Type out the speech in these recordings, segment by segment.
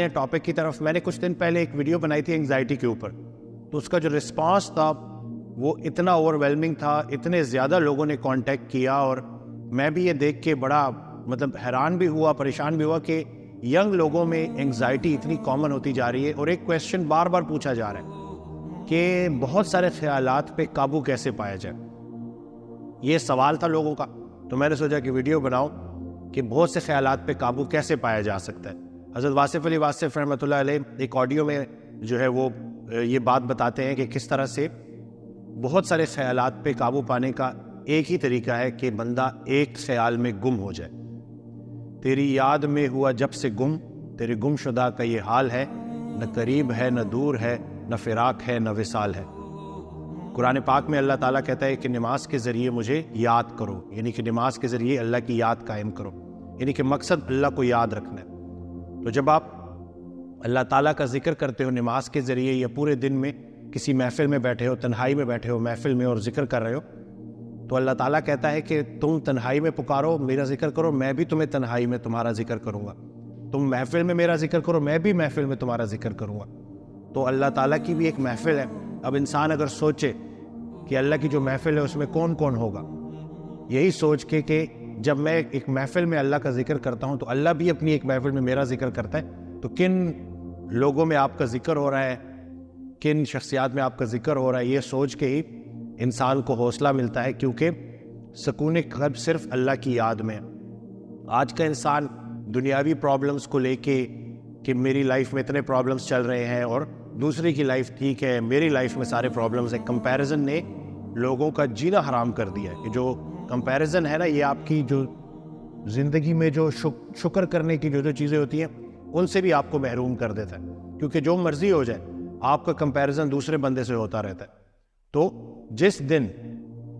ہیں ٹاپک کی طرف. میں نے کچھ دن پہلے ایک ویڈیو بنائی تھی انگزائٹی کے اوپر, تو اس کا جو رسپانس تھا وہ اتنا اوور ویلمنگ تھا, اتنے زیادہ لوگوں نے کانٹیکٹ کیا, اور میں بھی یہ دیکھ کے بڑا حیران بھی ہوا, پریشان بھی ہوا کہ ینگ لوگوں میں انگزائٹی اتنی کامن ہوتی جا رہی ہے. اور ایک کویسچن بار بار پوچھا جا رہا ہے کہ بہت سارے خیالات پہ قابو کیسے پایا جائے. یہ سوال تھا لوگوں کا, تو میں نے سوچا کہ ویڈیو بناؤں کہ بہت سے خیالات پہ قابو کیسے پایا جا سکتا ہے. حضرت واصف علی واصف رحمۃ اللہ علیہ ایک آڈیو میں جو ہے وہ یہ بات بتاتے ہیں کہ کس طرح سے بہت سارے خیالات پہ قابو پانے کا ایک ہی طریقہ ہے کہ بندہ ایک خیال میں گم ہو جائے. تیری یاد میں ہوا جب سے گم, تیرے گم شدہ کا یہ حال ہے, نہ قریب ہے نہ دور ہے, نہ فراق ہے نہ وصال ہے. قرآن پاک میں اللہ تعالیٰ کہتا ہے کہ نماز کے ذریعے مجھے یاد کرو, یعنی کہ نماز کے ذریعے اللہ کی یاد قائم کرو, یعنی کہ مقصد اللہ کو یاد رکھنا ہے. تو جب آپ اللہ تعالیٰ کا ذکر کرتے ہو نماز کے ذریعے, یا پورے دن میں کسی محفل میں بیٹھے ہو, تنہائی میں بیٹھے ہو محفل میں اور ذکر کر رہے ہو, تو اللہ تعالیٰ کہتا ہے کہ تم تنہائی میں پکارو, میرا ذکر کرو, میں بھی تمہیں تنہائی میں تمہارا ذکر کروں گا. تم محفل میں میرا ذکر کرو, میں بھی محفل میں تمہارا ذکر کروں گا. تو اللہ تعالیٰ کی بھی ایک محفل ہے. اب انسان اگر سوچے کہ اللہ کی جو محفل ہے اس میں کون کون ہوگا, یہی سوچ کے کہ جب میں ایک محفل میں اللہ کا ذکر کرتا ہوں تو اللہ بھی اپنی ایک محفل میں میرا ذکر کرتا ہے, تو کن لوگوں میں آپ کا ذکر ہو رہا ہے, کن شخصیات میں آپ کا ذکر ہو رہا ہے, یہ سوچ کے ہی انسان کو حوصلہ ملتا ہے, کیونکہ سکون قلب صرف اللہ کی یاد میں ہے. آج کا انسان دنیاوی پرابلمز کو لے کے کہ میری لائف میں اتنے پرابلمز چل رہے ہیں اور دوسرے کی لائف ٹھیک ہے, میری لائف میں سارے پرابلمز ہیں, کمپیریزن نے لوگوں کا جینا حرام کر دیا ہے. کہ جو کمپیریزن ہے نا, یہ آپ کی جو زندگی میں جو شکر کرنے کی جو چیزیں ہوتی ہیں ان سے بھی آپ کو محروم کر دیتا ہے, کیونکہ جو مرضی ہو جائے آپ کا کمپیریزن دوسرے بندے سے ہوتا رہتا ہے. تو جس دن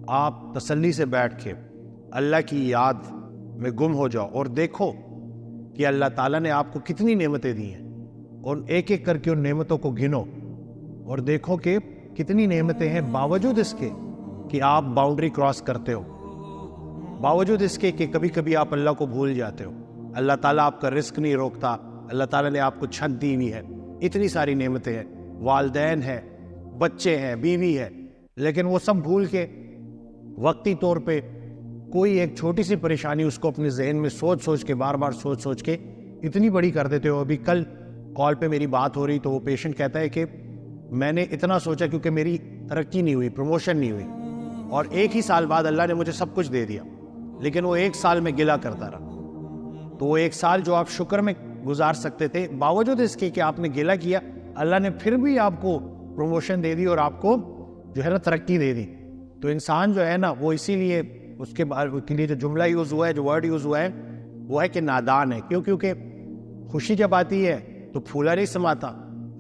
آپ تسلی سے بیٹھ کے اللہ کی یاد میں گم ہو جاؤ اور دیکھو کہ اللہ تعالیٰ نے آپ کو کتنی نعمتیں دی ہیں, اور ایک ایک کر کے ان نعمتوں کو گنو اور دیکھو کہ کتنی نعمتیں ہیں, باوجود اس کے کہ آپ باؤنڈری کراس کرتے ہو, باوجود اس کے کہ کبھی کبھی آپ اللہ کو بھول جاتے ہو. اللہ تعالیٰ آپ کا رزق نہیں روکتا, اللہ تعالیٰ نے آپ کو چھت دی ہوئی ہے, اتنی ساری نعمتیں ہیں, والدین ہیں, بچے ہیں, بیوی ہے, لیکن وہ سب بھول کے وقتی طور پہ کوئی ایک چھوٹی سی پریشانی اس کو اپنے ذہن میں سوچ کے بار بار سوچ کے اتنی بڑی کر دیتے ہو. ابھی کل کال پہ میری بات ہو رہی تو وہ پیشنٹ کہتا ہے کہ میں نے اتنا سوچا کیونکہ میری ترقی نہیں ہوئی, پروموشن نہیں ہوئی, اور ایک ہی سال بعد اللہ نے مجھے سب کچھ دے دیا, لیکن وہ ایک سال میں گلہ کرتا رہا. تو وہ ایک سال جو آپ شکر میں گزار سکتے تھے, باوجود اس کے کہ آپ نے گلہ کیا, اللہ نے پھر بھی آپ کو پروموشن دے دی اور آپ کو جو ہے نا ترقی دے دی. تو انسان جو ہے نا وہ اسی لیے اس کے لیے جو جملہ یوز ہوا ہے, جو ورڈ یوز ہوا ہے وہ ہے کہ نادان ہے. کیونکہ خوشی جب آتی ہے تو پھولا نہیں سماتا,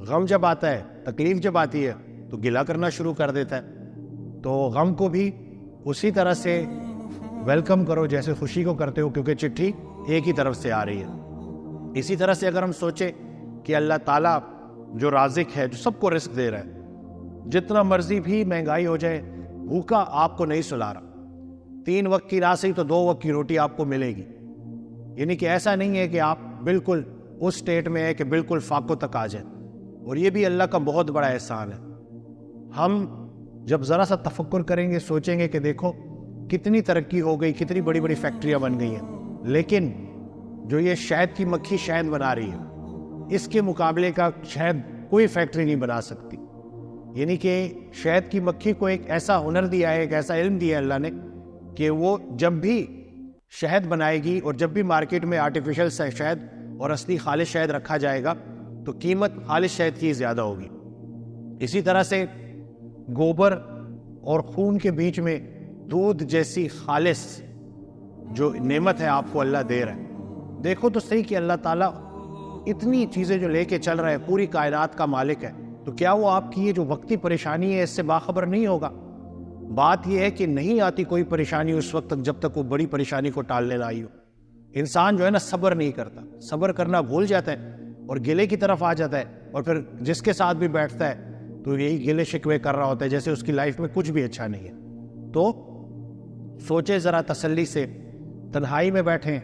غم جب آتا ہے, تکلیف جب آتی ہے تو گلہ کرنا شروع کر دیتا ہے. تو غم کو بھی اسی طرح سے ویلکم کرو جیسے خوشی کو کرتے ہو, کیونکہ چٹھی ایک ہی طرف سے آ رہی ہے. اسی طرح سے اگر ہم سوچیں کہ اللہ تعالیٰ جو رازق ہے, جو سب کو رزق دے رہا ہے, جتنا مرضی بھی مہنگائی ہو جائے, بھوکا آپ کو نہیں سلا رہا. 3 وقت کی نہ صحیح تو 2 وقت کی روٹی آپ کو ملے گی. یعنی کہ ایسا نہیں ہے کہ آپ بالکل اس سٹیٹ میں ہے کہ بالکل فاقوں تک آ جائیں, اور یہ بھی اللہ کا بہت بڑا احسان ہے. ہم جب ذرا سا تفکر کریں گے, سوچیں گے کہ دیکھو کتنی ترقی ہو گئی, کتنی بڑی بڑی فیکٹریاں بن گئی ہیں, لیکن جو یہ شہد کی مکھی شہد بنا رہی ہے, اس کے مقابلے کا شہد کوئی فیکٹری نہیں بنا سکتی. یعنی کہ شہد کی مکھی کو ایک ایسا ہنر دیا ہے, ایک ایسا علم دیا ہے اللہ نے, کہ وہ جب بھی شہد بنائے گی اور جب بھی مارکیٹ میں آرٹیفیشل شہد اور اصلی خالص شہد رکھا جائے گا تو قیمت خالص شہد کی زیادہ ہوگی. اسی طرح سے گوبر اور خون کے بیچ میں دودھ جیسی خالص جو نعمت ہے آپ کو اللہ دے رہا ہے. دیکھو تو صحیح کہ اللہ تعالیٰ اتنی چیزیں جو لے کے چل رہا ہے, پوری کائنات کا مالک ہے, تو کیا وہ آپ کی یہ جو وقتی پریشانی ہے اس سے باخبر نہیں ہوگا؟ بات یہ ہے کہ نہیں آتی کوئی پریشانی اس وقت تک جب تک وہ بڑی پریشانی کو ٹالنے نہ آئی ہو. انسان جو ہے نا صبر نہیں کرتا, صبر کرنا بھول جاتا ہے اور گلے کی طرف آ جاتا ہے, اور پھر جس کے ساتھ بھی بیٹھتا ہے تو یہی گلے شکوے کر رہا ہوتا ہے جیسے اس کی لائف میں کچھ بھی اچھا نہیں ہے. تو سوچے ذرا تسلی سے, تنہائی میں بیٹھیں,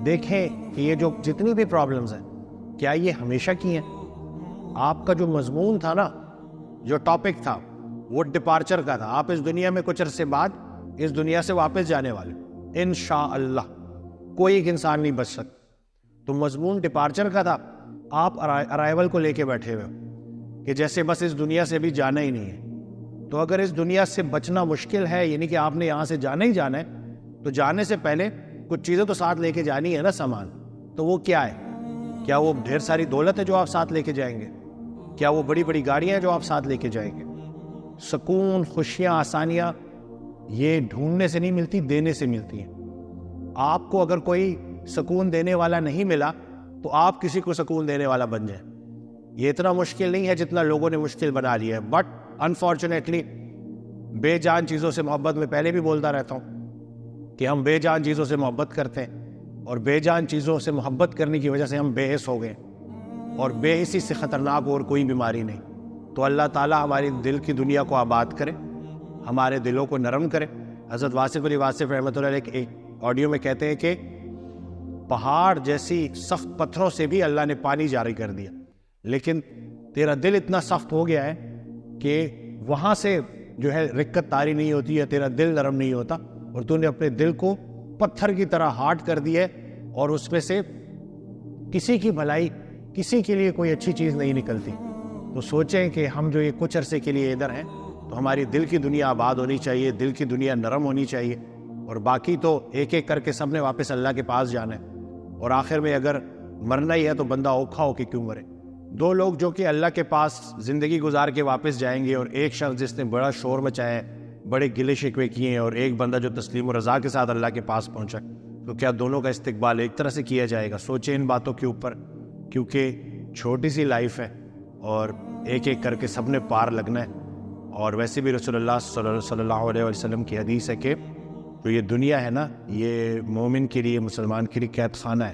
دیکھیں کہ یہ جو جتنی بھی پرابلمز ہیں کیا یہ ہمیشہ کی ہیں؟ آپ کا جو مضمون تھا نا، جو ٹاپک تھا، وہ ڈپارچر کا تھا. آپ اس دنیا میں کچھ عرصے بعد اس دنیا سے واپس جانے والے انشاءاللہ. کوئی ایک انسان نہیں بچ سکتا. تو مضمون ڈپارچر کا تھا، آپ ارائیول کو لے کے بیٹھے ہوئے کہ جیسے بس اس دنیا سے بھی جانا ہی نہیں ہے. تو اگر اس دنیا سے بچنا مشکل ہے، یعنی کہ آپ نے یہاں سے جانا ہی جانا ہے، تو جانے سے پہلے کچھ چیزیں تو ساتھ لے کے جانی ہے نا، سامان. تو وہ کیا ہے؟ کیا وہ ڈھیر ساری دولت ہے جو آپ ساتھ لے کے جائیں گے؟ کیا وہ بڑی بڑی گاڑیاں ہیں جو آپ ساتھ لے کے جائیں گے؟ سکون، خوشیاں، آسانیاں یہ ڈھونڈنے سے نہیں ملتی، دینے سے ملتی ہیں. آپ کو اگر کوئی سکون دینے والا نہیں ملا تو آپ کسی کو سکون دینے والا بن جائیں. یہ اتنا مشکل نہیں ہے جتنا لوگوں نے مشکل بنا لیا ہے. بٹ انفارچونیٹلی بے جان چیزوں سے محبت، میں پہلے بھی بولتا رہتا ہوں کہ ہم بے جان چیزوں سے محبت کرتے ہیں، اور بے جان چیزوں سے محبت کرنے کی وجہ سے ہم بے حس ہو گئے. اور بے حسی سے خطرناک اور کوئی بیماری نہیں. تو اللہ تعالیٰ ہماری دل کی دنیا کو آباد کرے، ہمارے دلوں کو نرم کرے. حضرت واصف علی واصف رحمۃ اللہ علیہ ایک آڈیو میں کہتے ہیں کہ پہاڑ جیسی سخت پتھروں سے بھی اللہ نے پانی جاری کر دیا، لیکن تیرا دل اتنا سخت ہو گیا ہے کہ وہاں سے جو ہے رکت طاری نہیں ہوتی ہے، تیرا دل نرم نہیں ہوتا، اور تو نے اپنے دل کو پتھر کی طرح ہارڈ کر دیا ہے، اور اس میں سے کسی کی بھلائی، کسی کے لیے کوئی اچھی چیز نہیں نکلتی. تو سوچیں کہ ہم جو یہ کچھ عرصے کے لیے ادھر ہیں، تو ہماری دل کی دنیا آباد ہونی چاہیے، دل کی دنیا نرم ہونی چاہیے، اور باقی تو ایک ایک کر کے سب نے واپس اللہ کے پاس جانا ہے. اور آخر میں اگر مرنا ہی ہے تو بندہ اوکھا ہو کے کیوں مرے. دو لوگ جو کہ اللہ کے پاس زندگی گزار کے واپس جائیں گے، اور ایک شخص جس نے بڑا شور مچایا ہے، بڑے گلے شکوے کیے ہیں، اور ایک بندہ جو تسلیم و رضا کے ساتھ اللہ کے پاس پہنچا، تو کیا دونوں کا استقبال ایک طرح سے کیا جائے گا؟ سوچیں ان باتوں کے اوپر، کیونکہ چھوٹی سی لائف ہے اور ایک ایک کر کے سب نے پار لگنا ہے. اور ویسے بھی رسول اللہ صلی اللہ علیہ وسلم کی حدیث ہے کہ تو یہ دنیا ہے نا، یہ مومن کے لیے، مسلمان کے لیے قید خانہ ہے.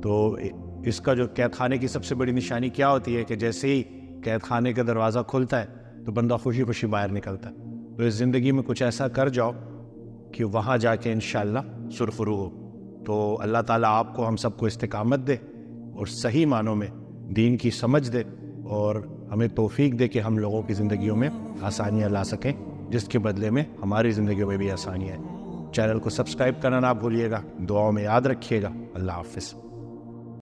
تو اس کا جو قید خانے کی سب سے بڑی نشانی کیا ہوتی ہے کہ جیسے ہی قید خانے کا دروازہ کھلتا ہے تو بندہ خوشی خوشی باہر نکلتا ہے. تو اس زندگی میں کچھ ایسا کر جاؤ کہ وہاں جا کے انشاءاللہ سرخرو ہو. تو اللہ تعالیٰ آپ کو، ہم سب کو استقامت دے، اور صحیح معنوں میں دین کی سمجھ دے، اور ہمیں توفیق دے کہ ہم لوگوں کی زندگیوں میں آسانیاں لا سکیں، جس کے بدلے میں ہماری زندگیوں میں بھی آسانیاں ہیں. چینل کو سبسکرائب کرنا نہ بھولیے گا، دعاؤں میں یاد رکھیے گا. اللہ حافظ.